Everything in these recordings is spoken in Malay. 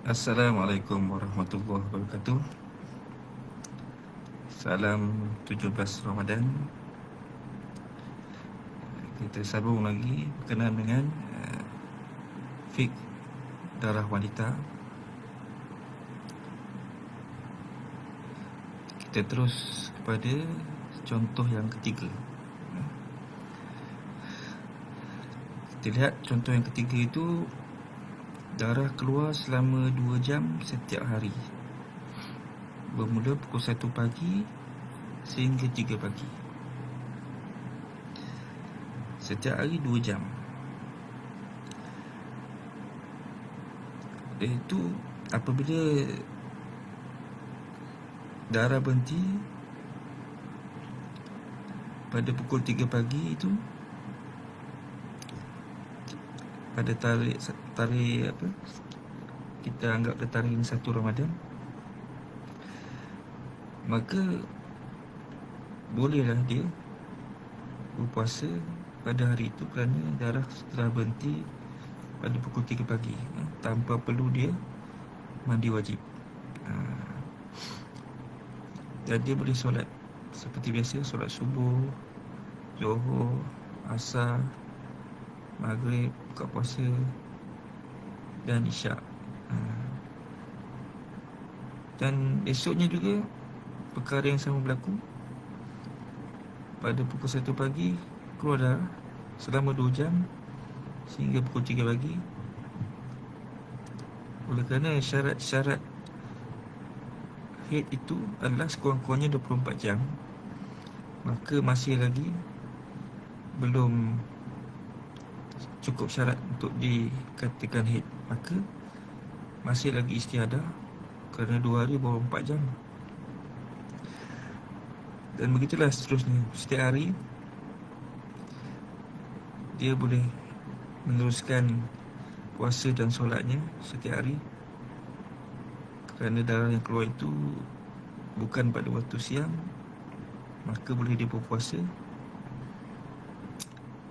Assalamualaikum warahmatullahi wabarakatuh. Salam 17 Ramadan. Kita sambung lagi berkenaan dengan fik darah wanita. Kita terus kepada contoh yang ketiga. Kita lihat contoh yang ketiga itu, darah keluar selama 2 jam setiap hari, bermula pukul 1 pagi sehingga 3 pagi. Setiap hari 2 jam. Iaitu apabila darah berhenti pada pukul 3 pagi itu, pada tarikh apa, kita anggap tarikh 1 Ramadan, maka bolehlah dia berpuasa pada hari itu kerana darah telah berhenti pada pukul 3 pagi, tanpa perlu dia mandi wajib. Dan dia boleh solat seperti biasa, solat subuh, Zuhur, Asar, Maghrib, buka puasa dan Isyak. Dan esoknya juga perkara yang sama berlaku. Pada pukul 1 pagi keluar darah selama 2 jam sehingga pukul 3 pagi. Oleh kerana syarat-syarat haid itu adalah sekurang-kurangnya 24 jam, maka masih lagi belum cukup syarat untuk dikatakan haid. Maka masih lagi istiadah kerana 2 hari baru 4 jam. Dan begitulah seterusnya. Setiap hari dia boleh meneruskan puasa dan solatnya setiap hari, kerana darah yang keluar itu bukan pada waktu siang, maka boleh dia berpuasa.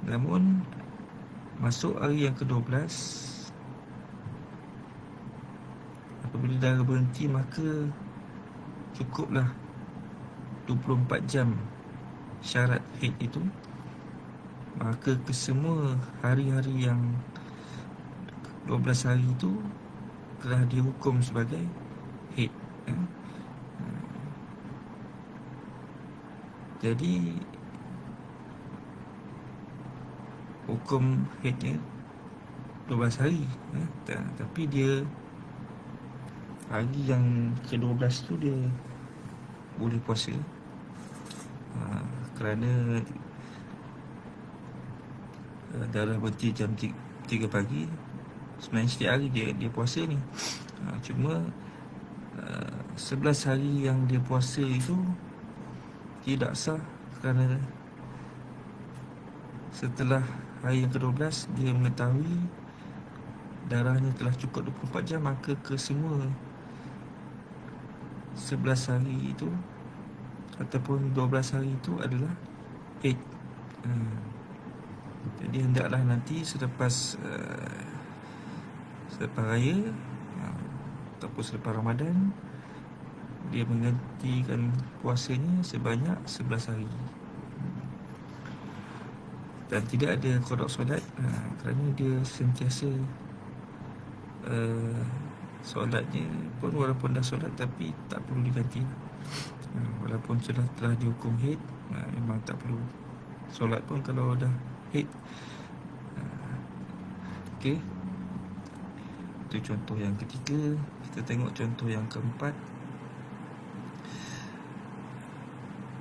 Namun masuk hari yang ke-12, apabila darah berhenti, maka cukuplah 24 jam syarat haid itu. Maka kesemua hari-hari yang 12 hari itu telah dihukum sebagai haid. Jadi hukum haidnya 12 hari, tapi dia hari yang ke-12 tu dia boleh puasa, kerana darah berhenti jam 3 pagi. Sebenarnya setiap hari dia puasa ni, cuma 11 hari yang dia puasa itu tidak sah, kerana setelah hari yang ke-12 dia mengetahui darahnya telah cukup 24 jam, maka kesemua 11 hari itu ataupun 12 hari itu adalah haid. Jadi hendaklah nanti selepas raya ataupun selepas Ramadan, dia menggantikan puasanya sebanyak 11 hari. Dan tidak ada qada solat, kerana dia sentiasa solatnya pun, walaupun dah solat tapi tak perlu diganti. Walaupun telah dihukum haid, memang tak perlu solat pun kalau dah haid. Okey, itu contoh yang ketiga. Kita tengok contoh yang keempat.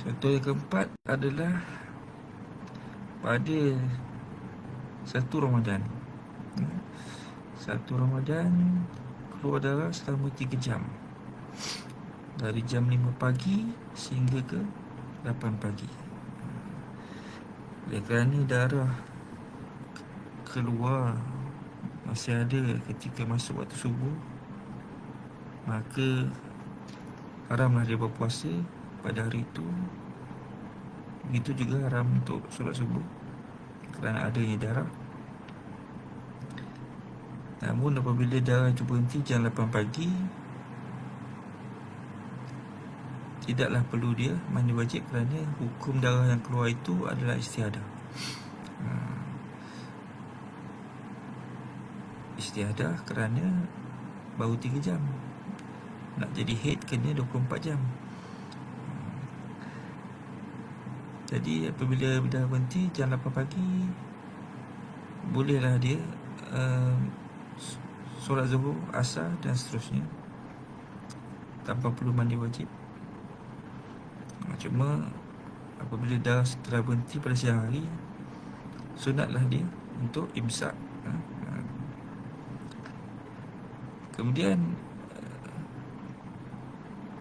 Contoh yang keempat adalah pada 1 Ramadan. 1 Ramadan keluar darah selama 3 jam, dari jam 5 pagi sehingga ke 8 pagi. Oleh kerana darah keluar masih ada ketika masuk waktu subuh, maka haramlah dia berpuasa pada hari itu. Begitu juga haram untuk solat subuh kerana adanya darah. Namun apabila darah itu berhenti jam 8 pagi, tidaklah perlu dia mandi wajib, kerana hukum darah yang keluar itu adalah istihadah. Istihadah kerana baru 3 jam. Nak jadi haid kena 24 jam. Jadi apabila dah berhenti jam 8 pagi, bolehlah dia solat zuhur, asar dan seterusnya tanpa perlu mandi wajib. Cuma apabila dah setelah berhenti pada siang hari, sunatlah dia untuk imsak. Kemudian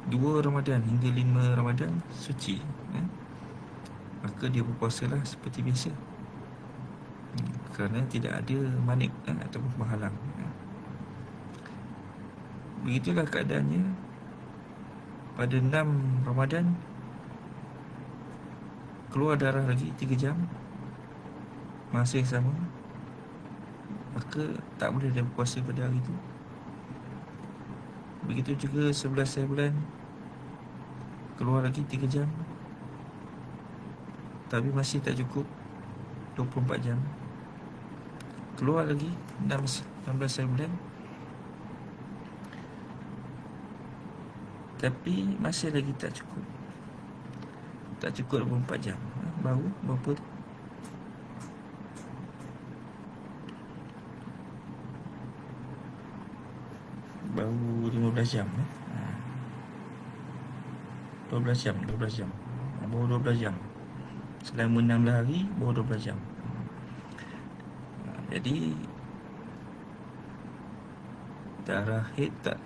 2 Ramadan hingga 5 Ramadan suci, maka dia berpuasalah seperti biasa, kerana tidak ada manik ataupun penghalang. Begitulah keadaannya pada 6 Ramadan. Keluar darah lagi 3 jam, masa yang sama, maka tak boleh dia berpuasa pada hari itu. Begitu juga 11 bulan, keluar lagi 3 jam, tapi masih tak cukup 24 jam. Keluar lagi 16 bulan, tapi masih lagi tak cukup 24 jam. Baru berapa tu? Baru 15 jam. 12 jam. Baru 12 jam. Selama 16 hari baru 12 jam. Jadi darah haid tak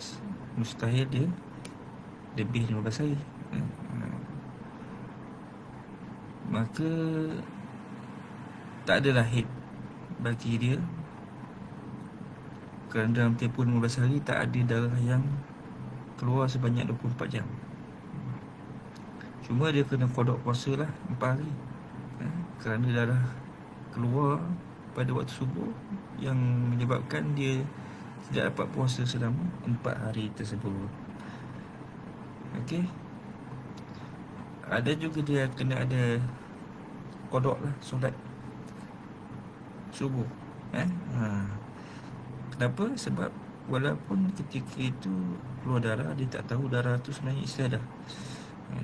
mustahil dia lebih 15 hari. Maka tak adalah haid bagi dia, kerana dalam tempoh 15 hari tak ada darah yang keluar sebanyak 24 jam. Cuma dia kena qada puasa lah 4 hari, kerana darah keluar pada waktu subuh yang menyebabkan dia tidak dapat puasa selama 4 hari tersebut. Okey. Ada juga dia kena ada qada lah solat subuh. Kenapa? Sebab walaupun ketika itu keluar darah, dia tak tahu darah tu sebenarnya istihadah.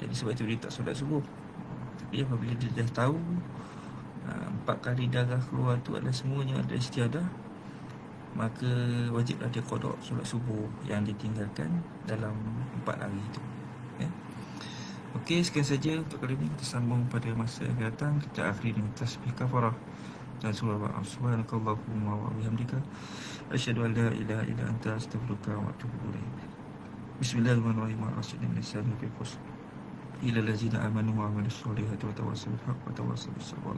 Jadi sebab itu dia tak solat subuh. Tapi apabila dia dah tahu 4 kali darah keluar tu adalah semuanya adalah istihadah, maka wajiblah dia qada solat subuh yang ditinggalkan dalam 4 hari itu. Okey, sekian saja untuk kali ini. Kita sambung pada masa yang akan datang. Kita akhiri dengan tasbih kafarah dan surah subhanakallahumma wa bihamdika asyhadu an la ilaha illa anta astaghfiruka wa atubu ilaik. Bismillahirrahmanirrahim. Ar-Rasulullah sallallahu alaihi wasallam ila allazina amanu wa amilus solihati wa tawassaw bil haqq wa tawassaw bis sabr.